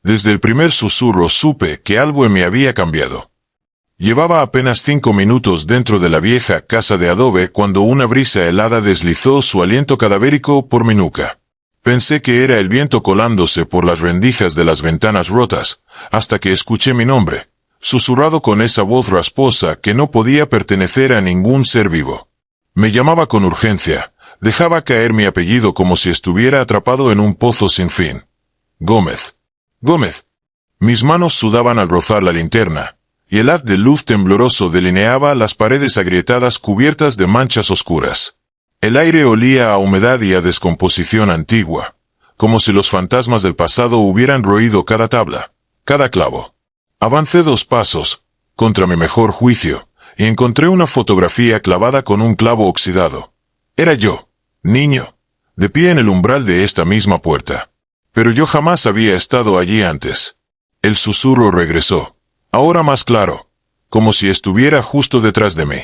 Desde el primer susurro supe que algo en mí había cambiado. Llevaba apenas 5 minutos dentro de la vieja casa de adobe cuando una brisa helada deslizó su aliento cadavérico por mi nuca. Pensé que era el viento colándose por las rendijas de las ventanas rotas, hasta que escuché mi nombre, susurrado con esa voz rasposa que no podía pertenecer a ningún ser vivo. Me llamaba con urgencia, dejaba caer mi apellido como si estuviera atrapado en un pozo sin fin. Gómez. Gómez. Mis manos sudaban al rozar la linterna, y el haz de luz tembloroso delineaba las paredes agrietadas cubiertas de manchas oscuras. El aire olía a humedad y a descomposición antigua, como si los fantasmas del pasado hubieran roído cada tabla, cada clavo. Avancé 2 pasos, contra mi mejor juicio, y encontré una fotografía clavada con un clavo oxidado. Era yo, niño, de pie en el umbral de esta misma puerta. Pero yo jamás había estado allí antes. El susurro regresó, ahora más claro, como si estuviera justo detrás de mí.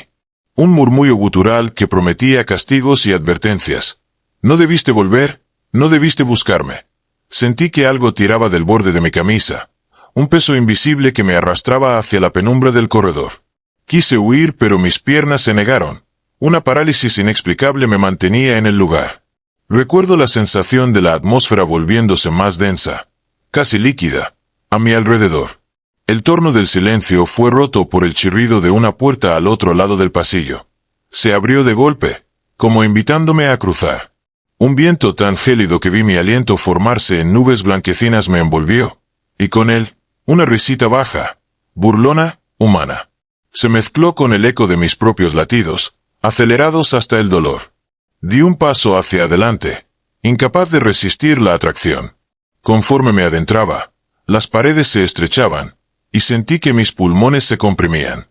Un murmullo gutural que prometía castigos y advertencias. No debiste volver, no debiste buscarme. Sentí que algo tiraba del borde de mi camisa, un peso invisible que me arrastraba hacia la penumbra del corredor. Quise huir, pero mis piernas se negaron. Una parálisis inexplicable me mantenía en el lugar. Recuerdo la sensación de la atmósfera volviéndose más densa, casi líquida, a mi alrededor. El torno del silencio fue roto por el chirrido de una puerta al otro lado del pasillo. Se abrió de golpe, como invitándome a cruzar. Un viento tan gélido que vi mi aliento formarse en nubes blanquecinas me envolvió, y con él, una risita baja, burlona, humana. Se mezcló con el eco de mis propios latidos, acelerados hasta el dolor. Di un paso hacia adelante, incapaz de resistir la atracción. Conforme me adentraba, las paredes se estrechaban, y sentí que mis pulmones se comprimían.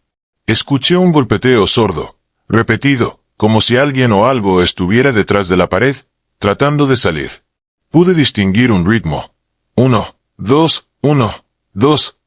Escuché un golpeteo sordo, repetido, como si alguien o algo estuviera detrás de la pared, tratando de salir. Pude distinguir un ritmo. 1, 2, 1, 2.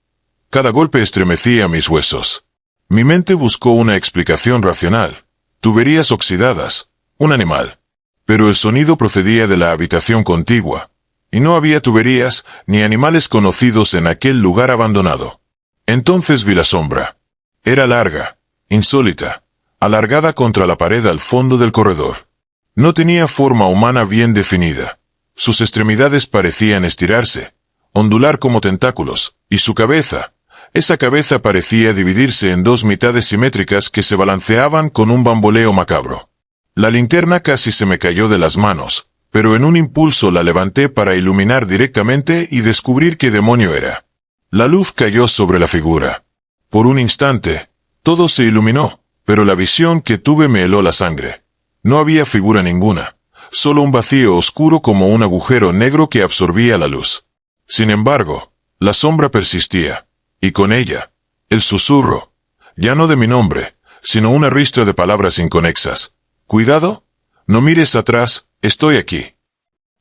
Cada golpe estremecía mis huesos. Mi mente buscó una explicación racional. Tuberías oxidadas. Un animal. Pero el sonido procedía de la habitación contigua, y no había tuberías ni animales conocidos en aquel lugar abandonado. Entonces vi la sombra. Era larga, insólita, alargada contra la pared al fondo del corredor. No tenía forma humana bien definida. Sus extremidades parecían estirarse, ondular como tentáculos, y su cabeza, esa cabeza parecía dividirse en 2 mitades simétricas que se balanceaban con un bamboleo macabro. La linterna casi se me cayó de las manos, pero en un impulso la levanté para iluminar directamente y descubrir qué demonio era. La luz cayó sobre la figura. Por un instante, todo se iluminó, pero la visión que tuve me heló la sangre. No había figura ninguna, solo un vacío oscuro como un agujero negro que absorbía la luz. Sin embargo, la sombra persistía, y con ella, el susurro, ya no de mi nombre, sino una ristra de palabras inconexas. «Cuidado, no mires atrás, estoy aquí».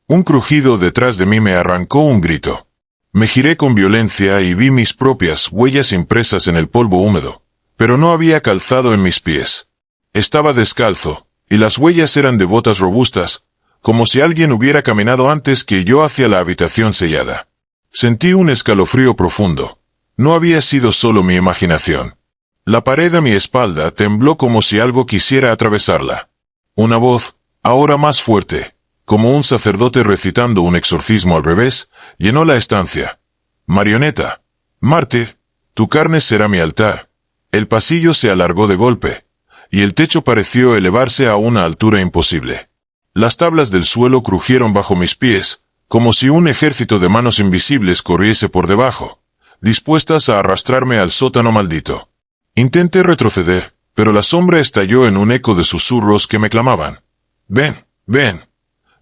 Un crujido detrás de mí me arrancó un grito. Me giré con violencia y vi mis propias huellas impresas en el polvo húmedo, pero no había calzado en mis pies. Estaba descalzo, y las huellas eran de botas robustas, como si alguien hubiera caminado antes que yo hacia la habitación sellada. Sentí un escalofrío profundo. No había sido solo mi imaginación. La pared a mi espalda tembló como si algo quisiera atravesarla. Una voz, ahora más fuerte, como un sacerdote recitando un exorcismo al revés, llenó la estancia. «Marioneta, mártir, tu carne será mi altar». El pasillo se alargó de golpe, y el techo pareció elevarse a una altura imposible. Las tablas del suelo crujieron bajo mis pies, como si un ejército de manos invisibles corriese por debajo, dispuestas a arrastrarme al sótano maldito. Intenté retroceder, pero la sombra estalló en un eco de susurros que me clamaban. «Ven, ven».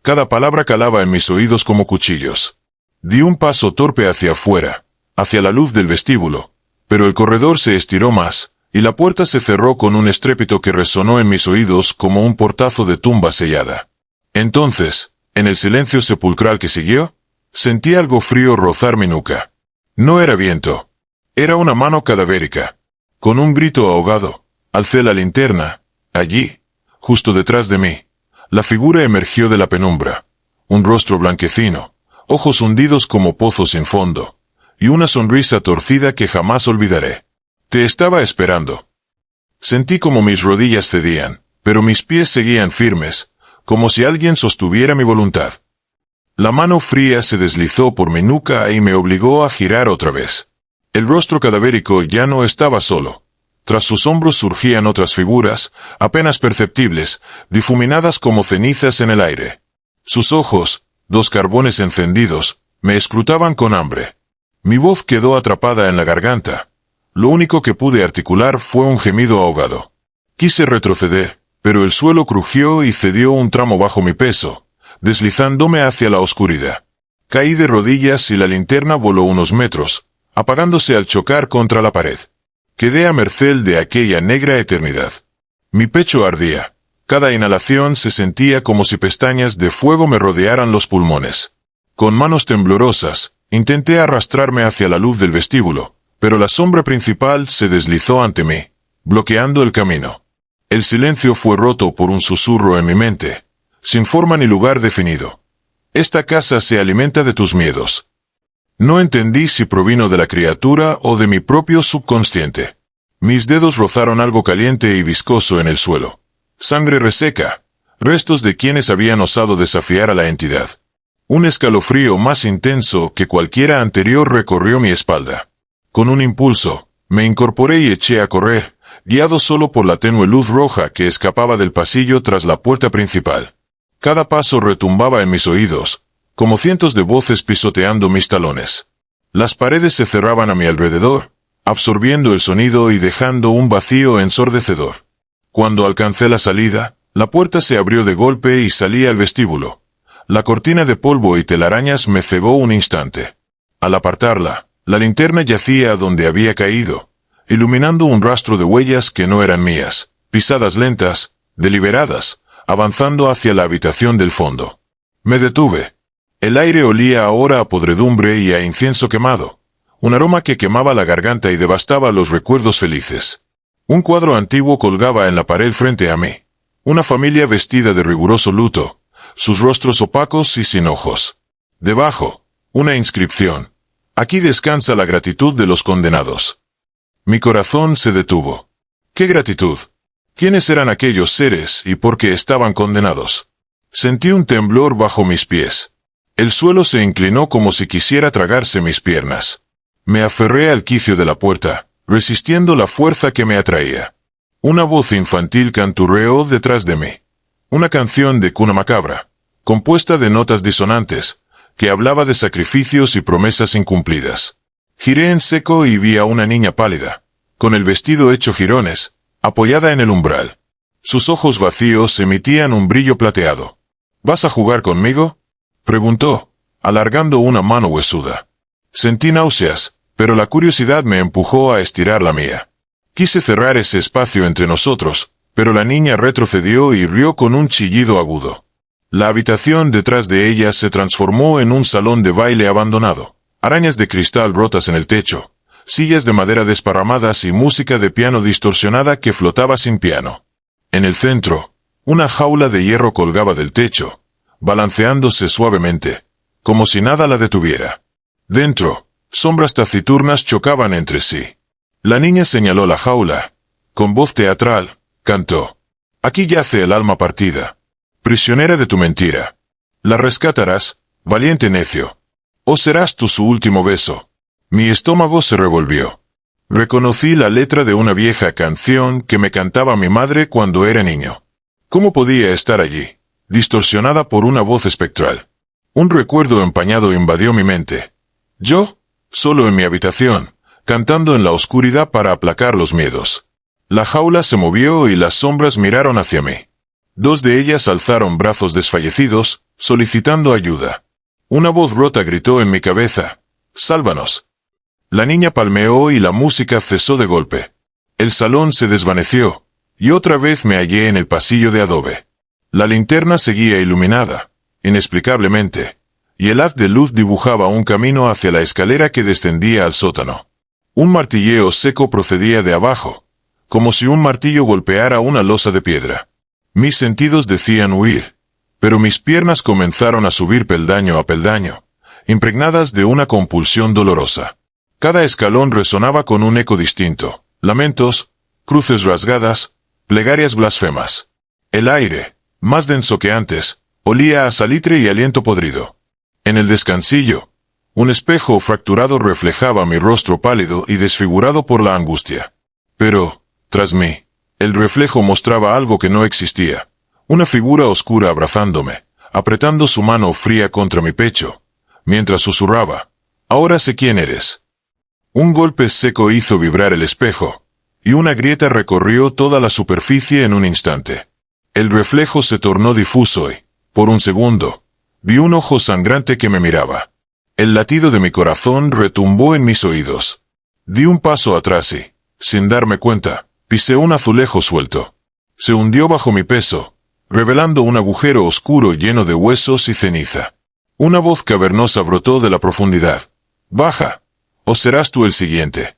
Cada palabra calaba en mis oídos como cuchillos. Di un paso torpe hacia afuera, hacia la luz del vestíbulo, pero el corredor se estiró más, y la puerta se cerró con un estrépito que resonó en mis oídos como un portazo de tumba sellada. Entonces, en el silencio sepulcral que siguió, sentí algo frío rozar mi nuca. No era viento. Era una mano cadavérica. Con un grito ahogado, alcé la linterna. Allí, justo detrás de mí, la figura emergió de la penumbra. Un rostro blanquecino, ojos hundidos como pozos sin fondo, y una sonrisa torcida que jamás olvidaré. Te estaba esperando. Sentí como mis rodillas cedían, pero mis pies seguían firmes, como si alguien sostuviera mi voluntad. La mano fría se deslizó por mi nuca y me obligó a girar otra vez. El rostro cadavérico ya no estaba solo. Tras sus hombros surgían otras figuras, apenas perceptibles, difuminadas como cenizas en el aire. Sus ojos, dos carbones encendidos, me escrutaban con hambre. Mi voz quedó atrapada en la garganta. Lo único que pude articular fue un gemido ahogado. Quise retroceder, pero el suelo crujió y cedió un tramo bajo mi peso, deslizándome hacia la oscuridad. Caí de rodillas y la linterna voló unos metros, apagándose al chocar contra la pared. Quedé a merced de aquella negra eternidad. Mi pecho ardía. Cada inhalación se sentía como si pestañas de fuego me rodearan los pulmones. Con manos temblorosas, intenté arrastrarme hacia la luz del vestíbulo, pero la sombra principal se deslizó ante mí, bloqueando el camino. El silencio fue roto por un susurro en mi mente, sin forma ni lugar definido. Esta casa se alimenta de tus miedos. No entendí si provino de la criatura o de mi propio subconsciente. Mis dedos rozaron algo caliente y viscoso en el suelo. Sangre reseca, restos de quienes habían osado desafiar a la entidad. Un escalofrío más intenso que cualquiera anterior recorrió mi espalda. Con un impulso, me incorporé y eché a correr, guiado solo por la tenue luz roja que escapaba del pasillo tras la puerta principal. Cada paso retumbaba en mis oídos, como cientos de voces pisoteando mis talones. Las paredes se cerraban a mi alrededor, absorbiendo el sonido y dejando un vacío ensordecedor. Cuando alcancé la salida, la puerta se abrió de golpe y salí al vestíbulo. La cortina de polvo y telarañas me cegó un instante. Al apartarla, la linterna yacía donde había caído, iluminando un rastro de huellas que no eran mías, pisadas lentas, deliberadas, avanzando hacia la habitación del fondo. Me detuve. El aire olía ahora a podredumbre y a incienso quemado, un aroma que quemaba la garganta y devastaba los recuerdos felices. Un cuadro antiguo colgaba en la pared frente a mí. Una familia vestida de riguroso luto, sus rostros opacos y sin ojos. Debajo, una inscripción. Aquí descansa la gratitud de los condenados. Mi corazón se detuvo. ¿Qué gratitud? ¿Quiénes eran aquellos seres y por qué estaban condenados? Sentí un temblor bajo mis pies. El suelo se inclinó como si quisiera tragarse mis piernas. Me aferré al quicio de la puerta, resistiendo la fuerza que me atraía. Una voz infantil canturreó detrás de mí. Una canción de cuna macabra, compuesta de notas disonantes, que hablaba de sacrificios y promesas incumplidas. Giré en seco y vi a una niña pálida, con el vestido hecho jirones, apoyada en el umbral. Sus ojos vacíos emitían un brillo plateado. ¿Vas a jugar conmigo?, preguntó, alargando una mano huesuda. Sentí náuseas, pero la curiosidad me empujó a estirar la mía. Quise cerrar ese espacio entre nosotros, pero la niña retrocedió y rió con un chillido agudo. La habitación detrás de ella se transformó en un salón de baile abandonado. Arañas de cristal rotas en el techo, sillas de madera desparramadas y música de piano distorsionada que flotaba sin piano. En el centro, una jaula de hierro colgaba del techo, balanceándose suavemente, como si nada la detuviera. Dentro, sombras taciturnas chocaban entre sí. La niña señaló la jaula. Con voz teatral, cantó. Aquí yace el alma partida, prisionera de tu mentira. La rescatarás, valiente necio. ¿O serás tú su último beso? Mi estómago se revolvió. Reconocí la letra de una vieja canción que me cantaba mi madre cuando era niño. ¿Cómo podía estar allí, distorsionada por una voz espectral? Un recuerdo empañado invadió mi mente. Yo, solo en mi habitación, cantando en la oscuridad para aplacar los miedos. La jaula se movió y las sombras miraron hacia mí. Dos de ellas alzaron brazos desfallecidos, solicitando ayuda. Una voz rota gritó en mi cabeza, «¡Sálvanos!». La niña palmeó y la música cesó de golpe. El salón se desvaneció, y otra vez me hallé en el pasillo de adobe. La linterna seguía iluminada, inexplicablemente, y el haz de luz dibujaba un camino hacia la escalera que descendía al sótano. Un martilleo seco procedía de abajo, como si un martillo golpeara una losa de piedra. Mis sentidos decían huir, pero mis piernas comenzaron a subir peldaño a peldaño, impregnadas de una compulsión dolorosa. Cada escalón resonaba con un eco distinto. Lamentos, cruces rasgadas, plegarias blasfemas. El aire, más denso que antes, olía a salitre y aliento podrido. En el descansillo, un espejo fracturado reflejaba mi rostro pálido y desfigurado por la angustia. Pero, tras mí, el reflejo mostraba algo que no existía. Una figura oscura abrazándome, apretando su mano fría contra mi pecho, mientras susurraba: «Ahora sé quién eres». Un golpe seco hizo vibrar el espejo, y una grieta recorrió toda la superficie en un instante. El reflejo se tornó difuso y, por un segundo, vi un ojo sangrante que me miraba. El latido de mi corazón retumbó en mis oídos. Di un paso atrás y, sin darme cuenta, pisé un azulejo suelto. Se hundió bajo mi peso, revelando un agujero oscuro lleno de huesos y ceniza. Una voz cavernosa brotó de la profundidad. «Baja, o serás tú el siguiente».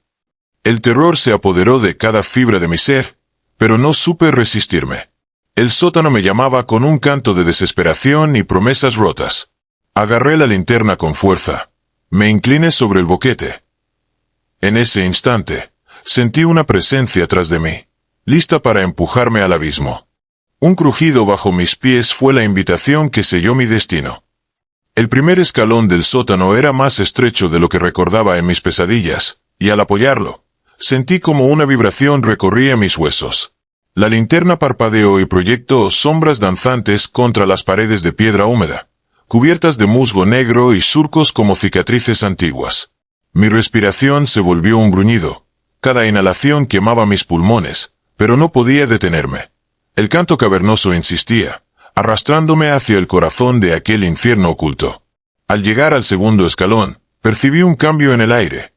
El terror se apoderó de cada fibra de mi ser, pero no supe resistirme. El sótano me llamaba con un canto de desesperación y promesas rotas. Agarré la linterna con fuerza. Me incliné sobre el boquete. En ese instante, sentí una presencia tras de mí, lista para empujarme al abismo. Un crujido bajo mis pies fue la invitación que selló mi destino. El primer escalón del sótano era más estrecho de lo que recordaba en mis pesadillas, y al apoyarlo, sentí como una vibración recorría mis huesos. La linterna parpadeó y proyectó sombras danzantes contra las paredes de piedra húmeda, cubiertas de musgo negro y surcos como cicatrices antiguas. Mi respiración se volvió un gruñido. Cada inhalación quemaba mis pulmones, pero no podía detenerme. El canto cavernoso insistía, arrastrándome hacia el corazón de aquel infierno oculto. Al llegar al segundo escalón, percibí un cambio en el aire.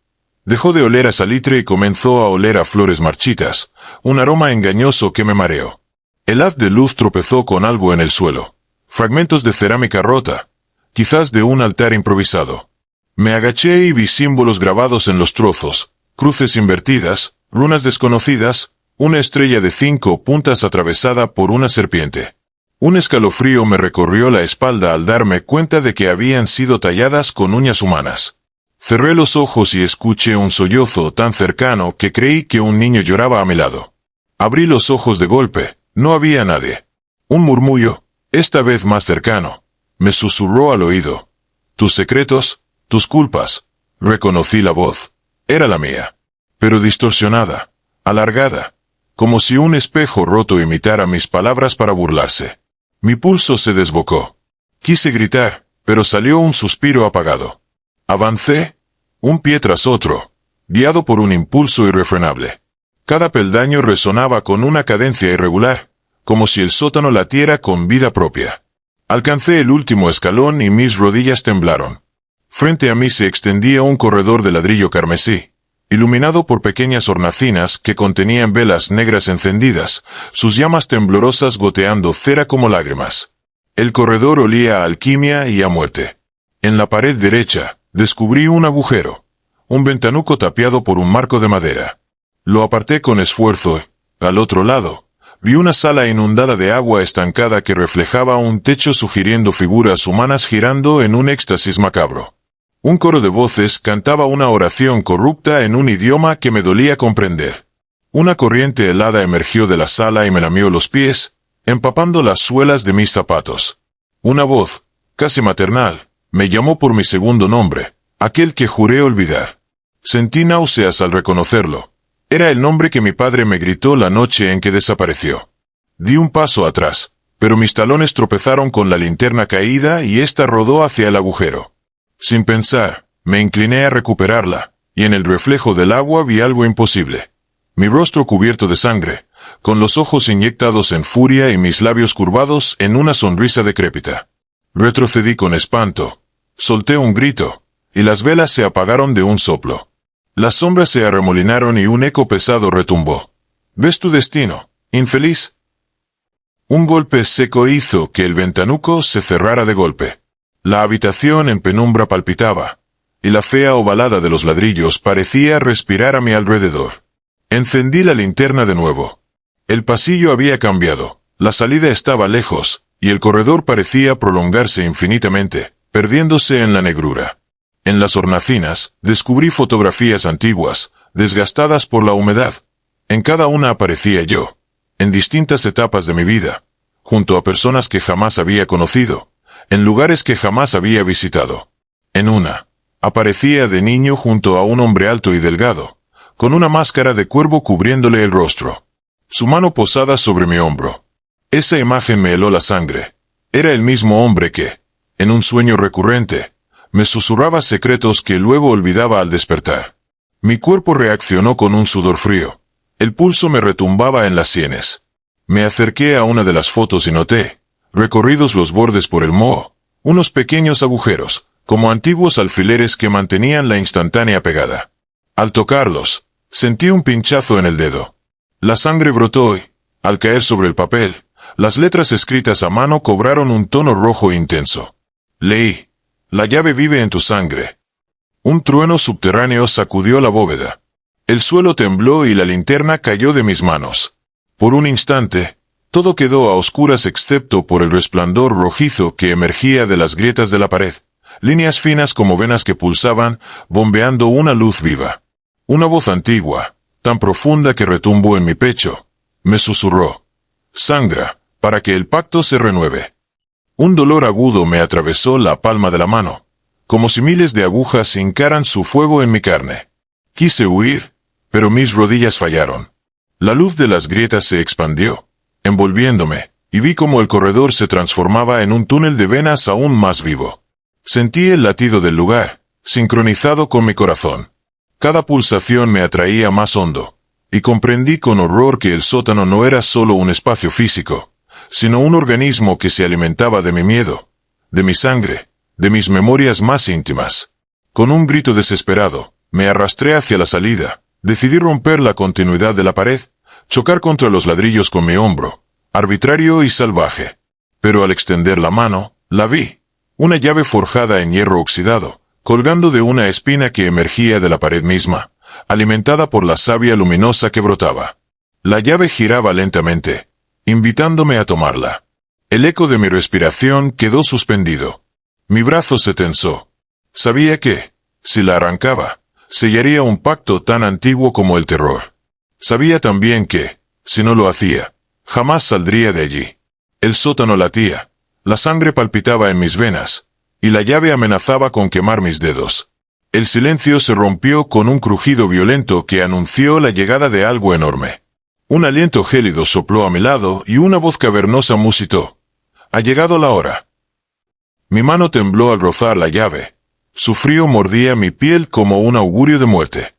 Dejó de oler a salitre y comenzó a oler a flores marchitas, un aroma engañoso que me mareó. El haz de luz tropezó con algo en el suelo. Fragmentos de cerámica rota, quizás de un altar improvisado. Me agaché y vi símbolos grabados en los trozos, cruces invertidas, runas desconocidas, una estrella de 5 puntas atravesada por una serpiente. Un escalofrío me recorrió la espalda al darme cuenta de que habían sido talladas con uñas humanas. Cerré los ojos y escuché un sollozo tan cercano que creí que un niño lloraba a mi lado. Abrí los ojos de golpe, no había nadie. Un murmullo, esta vez más cercano, me susurró al oído: «Tus secretos, tus culpas». Reconocí la voz. Era la mía. Pero distorsionada, alargada, como si un espejo roto imitara mis palabras para burlarse. Mi pulso se desbocó. Quise gritar, pero salió un suspiro apagado. Avancé, un pie tras otro, guiado por un impulso irrefrenable. Cada peldaño resonaba con una cadencia irregular, como si el sótano latiera con vida propia. Alcancé el último escalón y mis rodillas temblaron. Frente a mí se extendía un corredor de ladrillo carmesí, iluminado por pequeñas hornacinas que contenían velas negras encendidas, sus llamas temblorosas goteando cera como lágrimas. El corredor olía a alquimia y a muerte. En la pared derecha, descubrí un agujero, un ventanuco tapiado por un marco de madera. Lo aparté con esfuerzo. Al otro lado, vi una sala inundada de agua estancada que reflejaba un techo sugiriendo figuras humanas girando en un éxtasis macabro. Un coro de voces cantaba una oración corrupta en un idioma que me dolía comprender. Una corriente helada emergió de la sala y me lamió los pies, empapando las suelas de mis zapatos. Una voz, casi maternal, me llamó por mi segundo nombre, aquel que juré olvidar. Sentí náuseas al reconocerlo. Era el nombre que mi padre me gritó la noche en que desapareció. Di un paso atrás, pero mis talones tropezaron con la linterna caída y ésta rodó hacia el agujero. Sin pensar, me incliné a recuperarla, y en el reflejo del agua vi algo imposible. Mi rostro cubierto de sangre, con los ojos inyectados en furia y mis labios curvados en una sonrisa decrépita. Retrocedí con espanto, solté un grito, y las velas se apagaron de un soplo. Las sombras se arremolinaron y un eco pesado retumbó. ¿Ves tu destino, infeliz? Un golpe seco hizo que el ventanuco se cerrara de golpe. La habitación en penumbra palpitaba, y la fea ovalada de los ladrillos parecía respirar a mi alrededor. Encendí la linterna de nuevo. El pasillo había cambiado, la salida estaba lejos, y el corredor parecía prolongarse infinitamente, perdiéndose en la negrura. En las hornacinas, descubrí fotografías antiguas, desgastadas por la humedad. En cada una aparecía yo, en distintas etapas de mi vida, junto a personas que jamás había conocido, en lugares que jamás había visitado. En una, aparecía de niño junto a un hombre alto y delgado, con una máscara de cuervo cubriéndole el rostro. Su mano posada sobre mi hombro. Esa imagen me heló la sangre. Era el mismo hombre que, en un sueño recurrente, me susurraba secretos que luego olvidaba al despertar. Mi cuerpo reaccionó con un sudor frío. El pulso me retumbaba en las sienes. Me acerqué a una de las fotos y noté, recorridos los bordes por el moho, unos pequeños agujeros, como antiguos alfileres que mantenían la instantánea pegada. Al tocarlos, sentí un pinchazo en el dedo. La sangre brotó y, al caer sobre el papel, las letras escritas a mano cobraron un tono rojo intenso. Leí: la llave vive en tu sangre. Un trueno subterráneo sacudió la bóveda. El suelo tembló y la linterna cayó de mis manos. Por un instante, todo quedó a oscuras excepto por el resplandor rojizo que emergía de las grietas de la pared, líneas finas como venas que pulsaban, bombeando una luz viva. Una voz antigua, tan profunda que retumbó en mi pecho, me susurró: sangra, para que el pacto se renueve. Un dolor agudo me atravesó la palma de la mano, como si miles de agujas hincaran su fuego en mi carne. Quise huir, pero mis rodillas fallaron. La luz de las grietas se expandió, envolviéndome, y vi cómo el corredor se transformaba en un túnel de venas aún más vivo. Sentí el latido del lugar, sincronizado con mi corazón. Cada pulsación me atraía más hondo, y comprendí con horror que el sótano no era solo un espacio físico, sino un organismo que se alimentaba de mi miedo, de mi sangre, de mis memorias más íntimas. Con un grito desesperado, me arrastré hacia la salida. Decidí romper la continuidad de la pared, chocar contra los ladrillos con mi hombro, arbitrario y salvaje. Pero al extender la mano, la vi, una llave forjada en hierro oxidado, colgando de una espina que emergía de la pared misma, alimentada por la savia luminosa que brotaba. La llave giraba lentamente, invitándome a tomarla. El eco de mi respiración quedó suspendido. Mi brazo se tensó. Sabía que, si la arrancaba, sellaría un pacto tan antiguo como el terror. Sabía también que, si no lo hacía, jamás saldría de allí. El sótano latía, la sangre palpitaba en mis venas, y la llave amenazaba con quemar mis dedos. El silencio se rompió con un crujido violento que anunció la llegada de algo enorme. Un aliento gélido sopló a mi lado y una voz cavernosa musitó: ha llegado la hora. Mi mano tembló al rozar la llave. Su frío mordía mi piel como un augurio de muerte.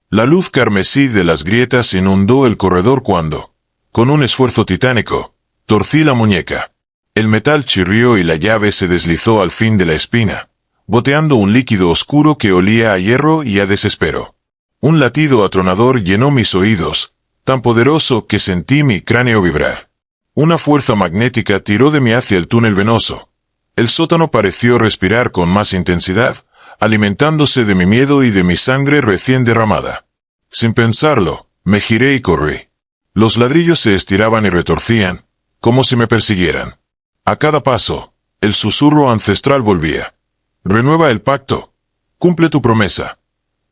La luz carmesí de las grietas inundó el corredor cuando, con un esfuerzo titánico, torcí la muñeca. El metal chirrió y la llave se deslizó al fin de la espina, boteando un líquido oscuro que olía a hierro y a desespero. Un latido atronador llenó mis oídos, tan poderoso que sentí mi cráneo vibrar. Una fuerza magnética tiró de mí hacia el túnel venoso. El sótano pareció respirar con más intensidad, alimentándose de mi miedo y de mi sangre recién derramada. Sin pensarlo, me giré y corrí. Los ladrillos se estiraban y retorcían, como si me persiguieran. A cada paso, el susurro ancestral volvía: renueva el pacto, cumple tu promesa.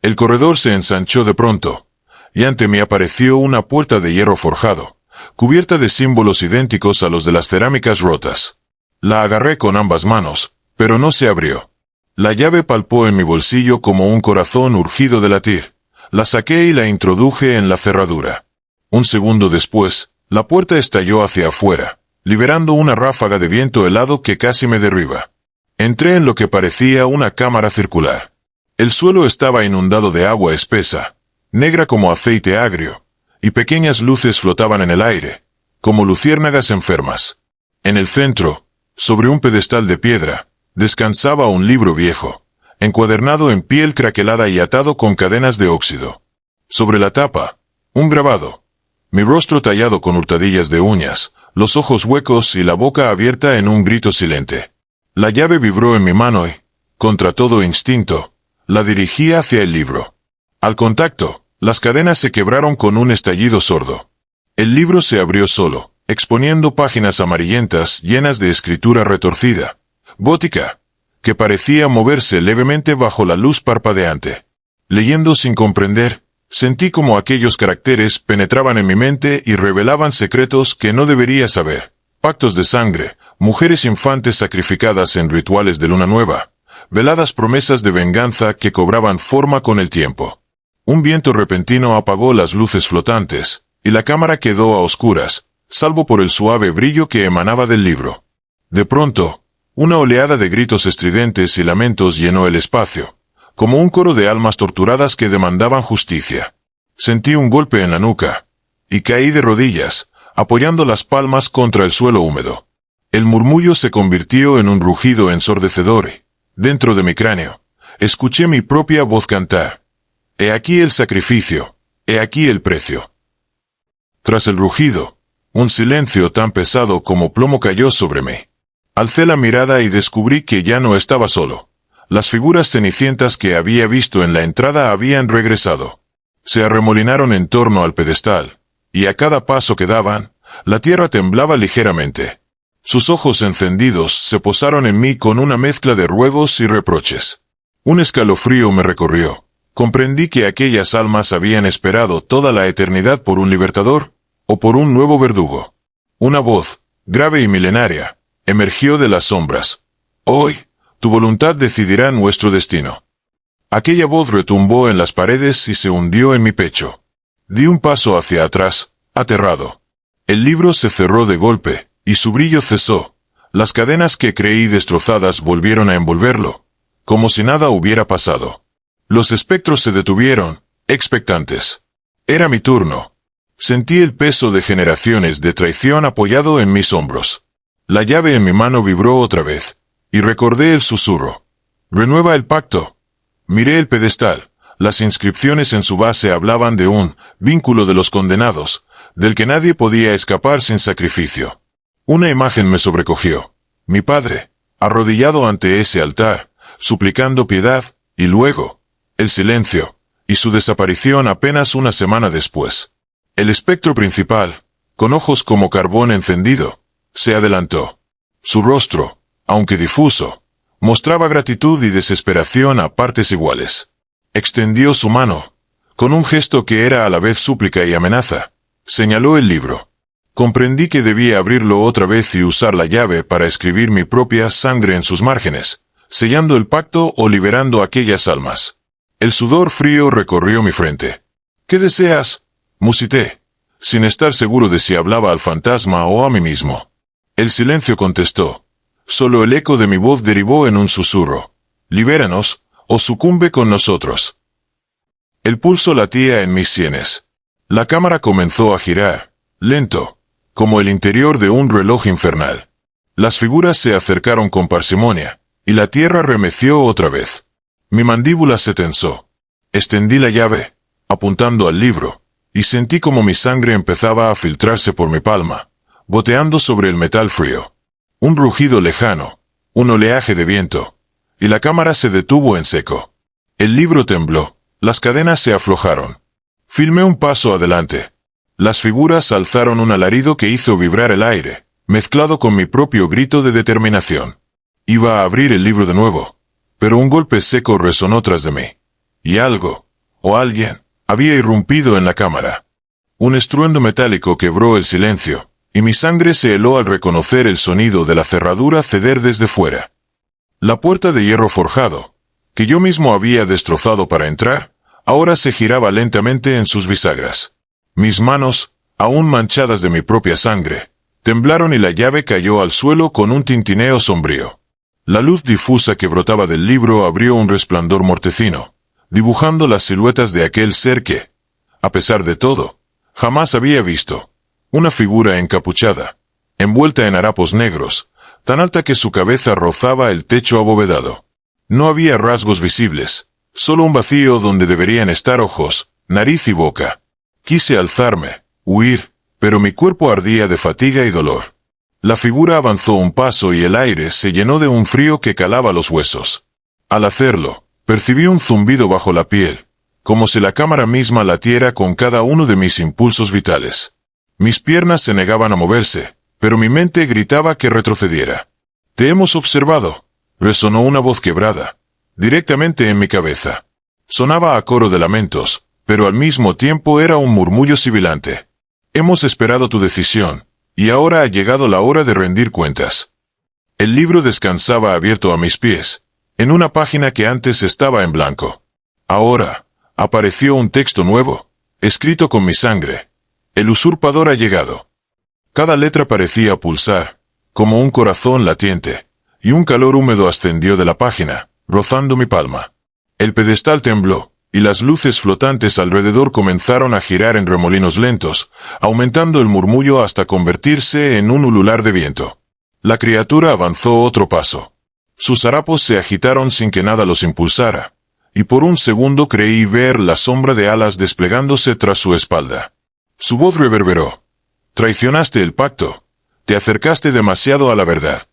El corredor se ensanchó de pronto, y ante mí apareció una puerta de hierro forjado, cubierta de símbolos idénticos a los de las cerámicas rotas. La agarré con ambas manos, pero no se abrió. La llave palpó en mi bolsillo como un corazón urgido de latir. La saqué y la introduje en la cerradura. Un segundo después, la puerta estalló hacia afuera, liberando una ráfaga de viento helado que casi me derriba. Entré en lo que parecía una cámara circular. El suelo estaba inundado de agua espesa, negra como aceite agrio, y pequeñas luces flotaban en el aire, como luciérnagas enfermas. En el centro, sobre un pedestal de piedra, descansaba un libro viejo, encuadernado en piel craquelada y atado con cadenas de óxido. Sobre la tapa, un grabado. Mi rostro tallado con hurtadillas de uñas, los ojos huecos y la boca abierta en un grito silente. La llave vibró en mi mano y, contra todo instinto, la dirigí hacia el libro. Al contacto, las cadenas se quebraron con un estallido sordo. El libro se abrió solo, exponiendo páginas amarillentas llenas de escritura retorcida, gótica, que parecía moverse levemente bajo la luz parpadeante. Leyendo sin comprender, sentí como aquellos caracteres penetraban en mi mente y revelaban secretos que no debería saber. Pactos de sangre, mujeres infantes sacrificadas en rituales de luna nueva, veladas promesas de venganza que cobraban forma con el tiempo. Un viento repentino apagó las luces flotantes, y la cámara quedó a oscuras, salvo por el suave brillo que emanaba del libro. De pronto, una oleada de gritos estridentes y lamentos llenó el espacio, como un coro de almas torturadas que demandaban justicia. Sentí un golpe en la nuca, y caí de rodillas, apoyando las palmas contra el suelo húmedo. El murmullo se convirtió en un rugido ensordecedor y, dentro de mi cráneo, escuché mi propia voz cantar. He aquí el sacrificio, he aquí el precio. Tras el rugido, un silencio tan pesado como plomo cayó sobre mí. Alcé la mirada y descubrí que ya no estaba solo. Las figuras cenicientas que había visto en la entrada habían regresado. Se arremolinaron en torno al pedestal, y a cada paso que daban, la tierra temblaba ligeramente. Sus ojos encendidos se posaron en mí con una mezcla de ruegos y reproches. Un escalofrío me recorrió. Comprendí que aquellas almas habían esperado toda la eternidad por un libertador, o por un nuevo verdugo. Una voz, grave y milenaria, emergió de las sombras. Hoy, tu voluntad decidirá nuestro destino. Aquella voz retumbó en las paredes y se hundió en mi pecho. Di un paso hacia atrás, aterrado. El libro se cerró de golpe, y su brillo cesó. Las cadenas que creí destrozadas volvieron a envolverlo, como si nada hubiera pasado. Los espectros se detuvieron, expectantes. Era mi turno. Sentí el peso de generaciones de traición apoyado en mis hombros. La llave en mi mano vibró otra vez, y recordé el susurro. Renueva el pacto. Miré el pedestal. Las inscripciones en su base hablaban de un vínculo de los condenados, del que nadie podía escapar sin sacrificio. Una imagen me sobrecogió. Mi padre, arrodillado ante ese altar, suplicando piedad, y luego, el silencio, y su desaparición apenas una semana después. El espectro principal, con ojos como carbón encendido, se adelantó. Su rostro, aunque difuso, mostraba gratitud y desesperación a partes iguales. Extendió su mano. Con un gesto que era a la vez súplica y amenaza, señaló el libro. Comprendí que debía abrirlo otra vez y usar la llave para escribir mi propia sangre en sus márgenes, sellando el pacto o liberando aquellas almas. El sudor frío recorrió mi frente. ¿Qué deseas?, musité, sin estar seguro de si hablaba al fantasma o a mí mismo. El silencio contestó. Solo el eco de mi voz derivó en un susurro. Libéranos, o sucumbe con nosotros. El pulso latía en mis sienes. La cámara comenzó a girar, lento, como el interior de un reloj infernal. Las figuras se acercaron con parsimonia, y la tierra remeció otra vez. Mi mandíbula se tensó. Extendí la llave, apuntando al libro, y sentí como mi sangre empezaba a filtrarse por mi palma, goteando sobre el metal frío. Un rugido lejano, un oleaje de viento, y la cámara se detuvo en seco. El libro tembló, las cadenas se aflojaron. Filmé un paso adelante. Las figuras alzaron un alarido que hizo vibrar el aire, mezclado con mi propio grito de determinación. Iba a abrir el libro de nuevo, pero un golpe seco resonó tras de mí, y algo, o alguien, había irrumpido en la cámara. Un estruendo metálico quebró el silencio, y mi sangre se heló al reconocer el sonido de la cerradura ceder desde fuera. La puerta de hierro forjado, que yo mismo había destrozado para entrar, ahora se giraba lentamente en sus bisagras. Mis manos, aún manchadas de mi propia sangre, temblaron y la llave cayó al suelo con un tintineo sombrío. La luz difusa que brotaba del libro abrió un resplandor mortecino, dibujando las siluetas de aquel ser que, a pesar de todo, jamás había visto. Una figura encapuchada, envuelta en harapos negros, tan alta que su cabeza rozaba el techo abovedado. No había rasgos visibles, solo un vacío donde deberían estar ojos, nariz y boca. Quise alzarme, huir, pero mi cuerpo ardía de fatiga y dolor. La figura avanzó un paso y el aire se llenó de un frío que calaba los huesos. Al hacerlo, percibí un zumbido bajo la piel, como si la cámara misma latiera con cada uno de mis impulsos vitales. Mis piernas se negaban a moverse, pero mi mente gritaba que retrocediera. «Te hemos observado», resonó una voz quebrada, directamente en mi cabeza. Sonaba a coro de lamentos, pero al mismo tiempo era un murmullo sibilante. Hemos esperado tu decisión, y ahora ha llegado la hora de rendir cuentas. El libro descansaba abierto a mis pies, en una página que antes estaba en blanco. Ahora, apareció un texto nuevo, escrito con mi sangre. El usurpador ha llegado. Cada letra parecía pulsar, como un corazón latiente, y un calor húmedo ascendió de la página, rozando mi palma. El pedestal tembló, y las luces flotantes alrededor comenzaron a girar en remolinos lentos, aumentando el murmullo hasta convertirse en un ulular de viento. La criatura avanzó otro paso. Sus harapos se agitaron sin que nada los impulsara, y por un segundo creí ver la sombra de alas desplegándose tras su espalda. Su voz reverberó. Traicionaste el pacto. Te acercaste demasiado a la verdad.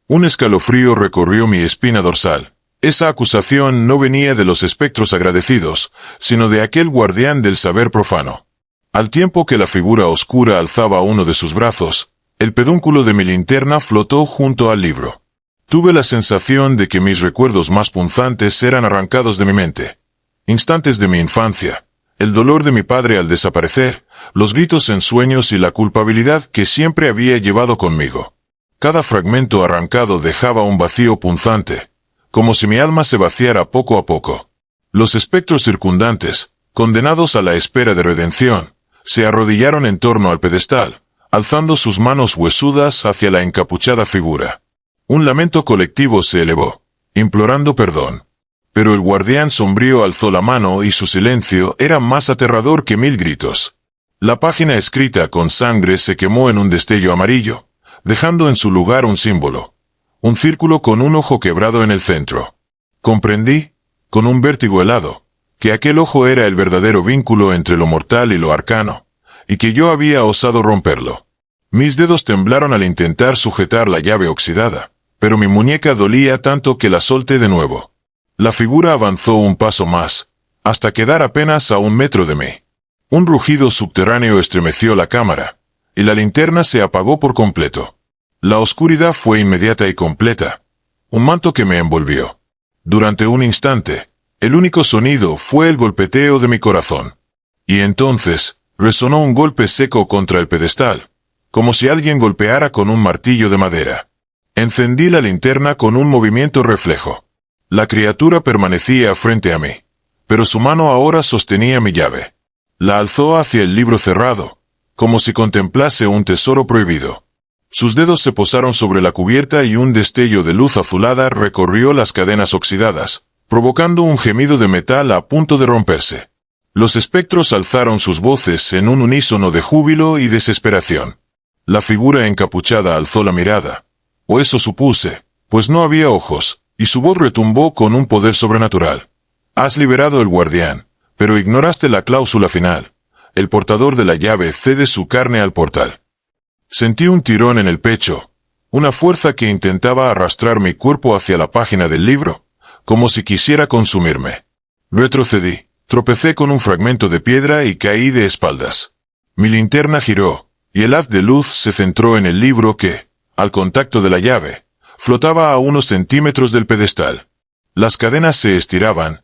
Un escalofrío recorrió mi espina dorsal. Esa acusación no venía de los espectros agradecidos, sino de aquel guardián del saber profano. Al tiempo que la figura oscura alzaba uno de sus brazos, el pedúnculo de mi linterna flotó junto al libro. Tuve la sensación de que mis recuerdos más punzantes eran arrancados de mi mente. Instantes de mi infancia, el dolor de mi padre al desaparecer, los gritos en sueños y la culpabilidad que siempre había llevado conmigo. Cada fragmento arrancado dejaba un vacío punzante, como si mi alma se vaciara poco a poco. Los espectros circundantes, condenados a la espera de redención, se arrodillaron en torno al pedestal, alzando sus manos huesudas hacia la encapuchada figura. Un lamento colectivo se elevó, implorando perdón. Pero el guardián sombrío alzó la mano y su silencio era más aterrador que 1000 gritos. La página escrita con sangre se quemó en un destello amarillo, dejando en su lugar un símbolo. Un círculo con un ojo quebrado en el centro. Comprendí, con un vértigo helado, que aquel ojo era el verdadero vínculo entre lo mortal y lo arcano, y que yo había osado romperlo. Mis dedos temblaron al intentar sujetar la llave oxidada, pero mi muñeca dolía tanto que la solté de nuevo. La figura avanzó un paso más, hasta quedar apenas a 1 metro de mí. Un rugido subterráneo estremeció la cámara, y la linterna se apagó por completo. La oscuridad fue inmediata y completa, un manto que me envolvió. Durante un instante, el único sonido fue el golpeteo de mi corazón. Y entonces, resonó un golpe seco contra el pedestal, como si alguien golpeara con un martillo de madera. Encendí la linterna con un movimiento reflejo. La criatura permanecía frente a mí, pero su mano ahora sostenía mi llave. La alzó hacia el libro cerrado, como si contemplase un tesoro prohibido. Sus dedos se posaron sobre la cubierta y un destello de luz azulada recorrió las cadenas oxidadas, provocando un gemido de metal a punto de romperse. Los espectros alzaron sus voces en un unísono de júbilo y desesperación. La figura encapuchada alzó la mirada, o eso supuse, pues no había ojos, y su voz retumbó con un poder sobrenatural. Has liberado el guardián, pero ignoraste la cláusula final. El portador de la llave cede su carne al portal. Sentí un tirón en el pecho, una fuerza que intentaba arrastrar mi cuerpo hacia la página del libro, como si quisiera consumirme. Retrocedí, tropecé con un fragmento de piedra y caí de espaldas. Mi linterna giró, y el haz de luz se centró en el libro que, al contacto de la llave, flotaba a unos centímetros del pedestal. Las cadenas se estiraban,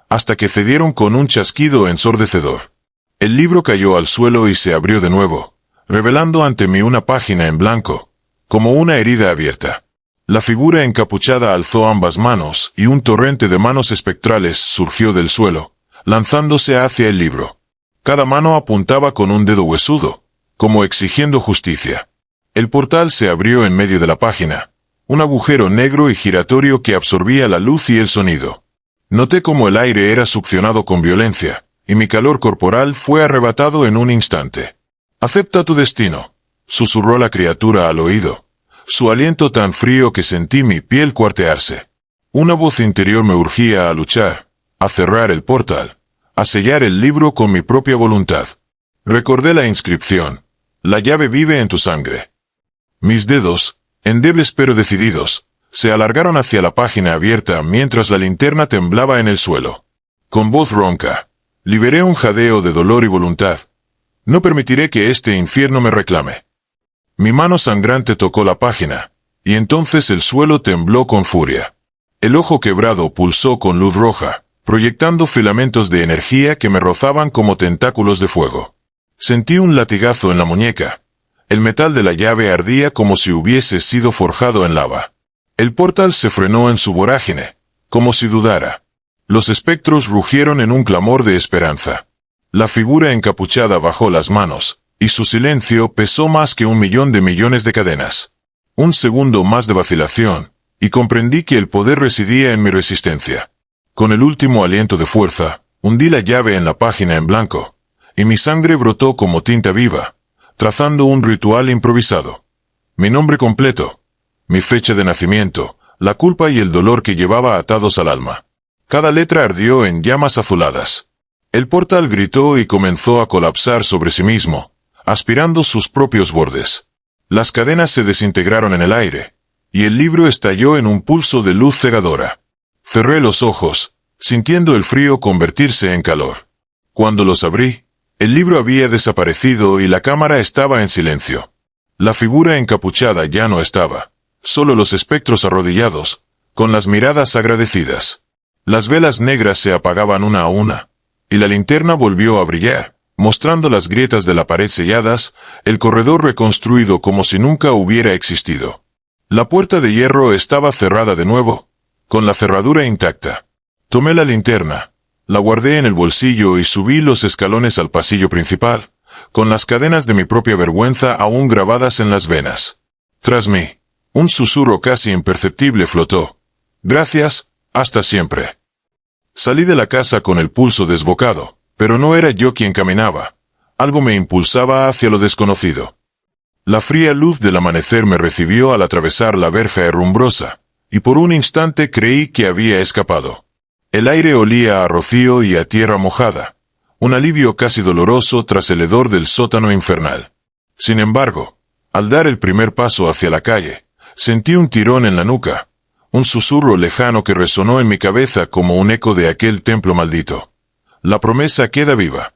hasta que cedieron con un chasquido ensordecedor. El libro cayó al suelo y se abrió de nuevo, revelando ante mí una página en blanco, como una herida abierta. La figura encapuchada alzó ambas manos y un torrente de manos espectrales surgió del suelo, lanzándose hacia el libro. Cada mano apuntaba con un dedo huesudo, como exigiendo justicia. El portal se abrió en medio de la página, un agujero negro y giratorio que absorbía la luz y el sonido. Noté cómo el aire era succionado con violencia, y mi calor corporal fue arrebatado en un instante. «Acepta tu destino», susurró la criatura al oído, su aliento tan frío que sentí mi piel cuartearse. Una voz interior me urgía a luchar, a cerrar el portal, a sellar el libro con mi propia voluntad. Recordé la inscripción: «La llave vive en tu sangre». Mis dedos, endebles pero decididos, se alargaron hacia la página abierta mientras la linterna temblaba en el suelo. Con voz ronca, liberé un jadeo de dolor y voluntad. No permitiré que este infierno me reclame. Mi mano sangrante tocó la página, y entonces el suelo tembló con furia. El ojo quebrado pulsó con luz roja, proyectando filamentos de energía que me rozaban como tentáculos de fuego. Sentí un latigazo en la muñeca. El metal de la llave ardía como si hubiese sido forjado en lava. El portal se frenó en su vorágine, como si dudara. Los espectros rugieron en un clamor de esperanza. La figura encapuchada bajó las manos, y su silencio pesó más que 1.000.000 de millones de cadenas. Un segundo más de vacilación, y comprendí que el poder residía en mi resistencia. Con el último aliento de fuerza, hundí la llave en la página en blanco, y mi sangre brotó como tinta viva, trazando un ritual improvisado. Mi nombre completo, mi fecha de nacimiento, la culpa y el dolor que llevaba atados al alma. Cada letra ardió en llamas azuladas. El portal gritó y comenzó a colapsar sobre sí mismo, aspirando sus propios bordes. Las cadenas se desintegraron en el aire, y el libro estalló en un pulso de luz cegadora. Cerré los ojos, sintiendo el frío convertirse en calor. Cuando los abrí, el libro había desaparecido y la cámara estaba en silencio. La figura encapuchada ya no estaba, solo los espectros arrodillados, con las miradas agradecidas. Las velas negras se apagaban una a una, y la linterna volvió a brillar, mostrando las grietas de la pared selladas, el corredor reconstruido como si nunca hubiera existido. La puerta de hierro estaba cerrada de nuevo, con la cerradura intacta. Tomé la linterna, la guardé en el bolsillo y subí los escalones al pasillo principal, con las cadenas de mi propia vergüenza aún grabadas en las venas. Tras mí, un susurro casi imperceptible flotó. Gracias, hasta siempre. Salí de la casa con el pulso desbocado, pero no era yo quien caminaba. Algo me impulsaba hacia lo desconocido. La fría luz del amanecer me recibió al atravesar la verja herrumbrosa, y por un instante creí que había escapado. El aire olía a rocío y a tierra mojada, un alivio casi doloroso tras el hedor del sótano infernal. Sin embargo, al dar el primer paso hacia la calle, sentí un tirón en la nuca, un susurro lejano que resonó en mi cabeza como un eco de aquel templo maldito. La promesa queda viva.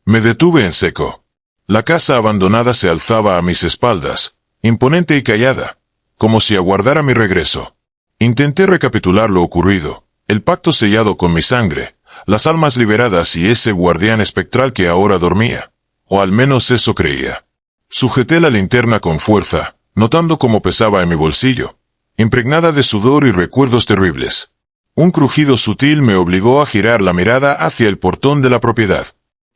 Me detuve en seco. La casa abandonada se alzaba a mis espaldas, imponente y callada, como si aguardara mi regreso. Intenté recapitular lo ocurrido, el pacto sellado con mi sangre, las almas liberadas y ese guardián espectral que ahora dormía, o al menos eso creía. Sujeté la linterna con fuerza, notando cómo pesaba en mi bolsillo, impregnada de sudor y recuerdos terribles. Un crujido sutil me obligó a girar la mirada hacia el portón de la propiedad.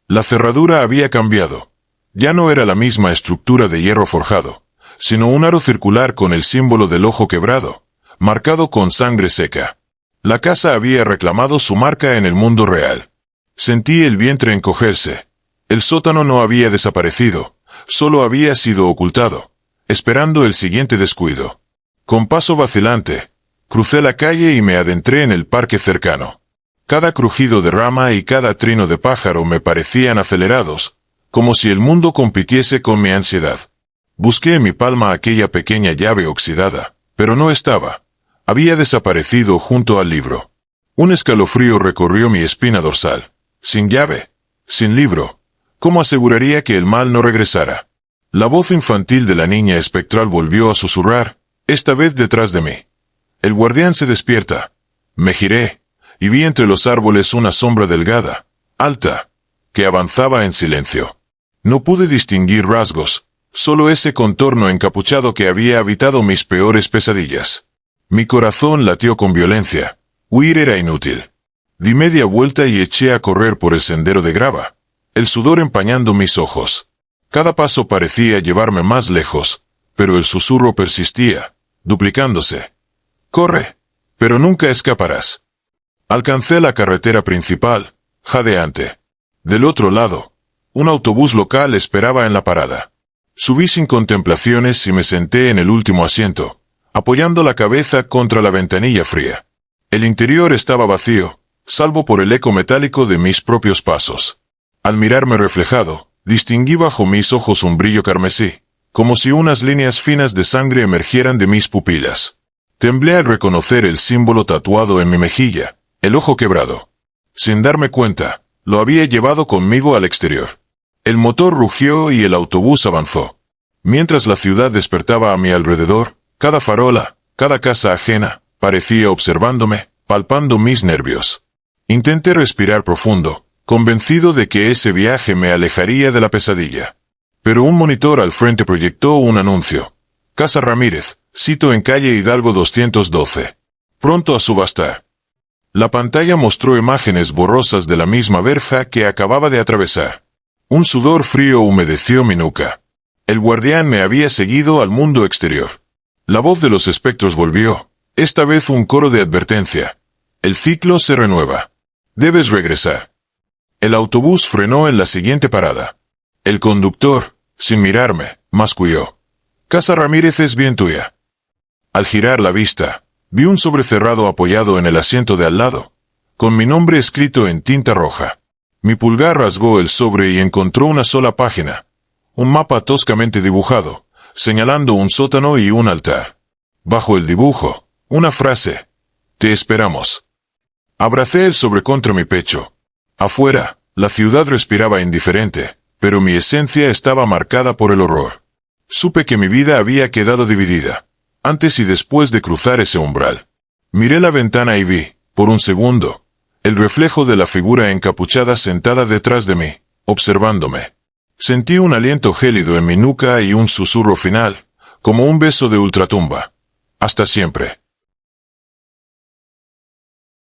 La cerradura había cambiado. Ya no era la misma estructura de hierro forjado, sino un aro circular con el símbolo del ojo quebrado, marcado con sangre seca. La casa había reclamado su marca en el mundo real. Sentí el vientre encogerse. El sótano no había desaparecido, solo había sido ocultado, esperando el siguiente descuido. Con paso vacilante, crucé la calle y me adentré en el parque cercano. Cada crujido de rama y cada trino de pájaro me parecían acelerados, como si el mundo compitiese con mi ansiedad. Busqué en mi palma aquella pequeña llave oxidada, pero no estaba. Había desaparecido junto al libro. Un escalofrío recorrió mi espina dorsal. Sin llave, sin libro, ¿cómo aseguraría que el mal no regresara? La voz infantil de la niña espectral volvió a susurrar, esta vez detrás de mí. El guardián se despierta. Me giré, y vi entre los árboles una sombra delgada, alta, que avanzaba en silencio. No pude distinguir rasgos, solo ese contorno encapuchado que había habitado mis peores pesadillas. Mi corazón latió con violencia. Huir era inútil. Di media vuelta y eché a correr por el sendero de grava, el sudor empañando mis ojos. Cada paso parecía llevarme más lejos, pero el susurro persistía, duplicándose. Corre, pero nunca escaparás. Alcancé la carretera principal, jadeante. Del otro lado, un autobús local esperaba en la parada. Subí sin contemplaciones y me senté en el último asiento, apoyando la cabeza contra la ventanilla fría. El interior estaba vacío, salvo por el eco metálico de mis propios pasos. Al mirarme reflejado, distinguí bajo mis ojos un brillo carmesí, como si unas líneas finas de sangre emergieran de mis pupilas. Temblé al reconocer el símbolo tatuado en mi mejilla, el ojo quebrado. Sin darme cuenta, lo había llevado conmigo al exterior. El motor rugió y el autobús avanzó. Mientras la ciudad despertaba a mi alrededor, Cada farola, cada casa ajena, parecía observándome, palpando mis nervios. Intenté respirar profundo, convencido de que ese viaje me alejaría de la pesadilla. Pero un monitor al frente proyectó un anuncio. Casa Ramírez, sito en calle Hidalgo 212. Pronto a subastar. La pantalla mostró imágenes borrosas de la misma verja que acababa de atravesar. Un sudor frío humedeció mi nuca. El guardián me había seguido al mundo exterior. La voz de los espectros volvió, esta vez un coro de advertencia. El ciclo se renueva. Debes regresar. El autobús frenó en la siguiente parada. El conductor, sin mirarme, masculló. Casa Ramírez es bien tuya. Al girar la vista, vi un sobre cerrado apoyado en el asiento de al lado, con mi nombre escrito en tinta roja. Mi pulgar rasgó el sobre y encontró una sola página, un mapa toscamente dibujado, señalando un sótano y un altar. Bajo el dibujo, una frase: te esperamos. Abracé el sobre contra mi pecho. Afuera, la ciudad respiraba indiferente, pero mi esencia estaba marcada por el horror. Supe que mi vida había quedado dividida, antes y después de cruzar ese umbral. Miré la ventana y vi, por un segundo, el reflejo de la figura encapuchada sentada detrás de mí, observándome. Sentí un aliento gélido en mi nuca y un susurro final, como un beso de ultratumba. Hasta siempre.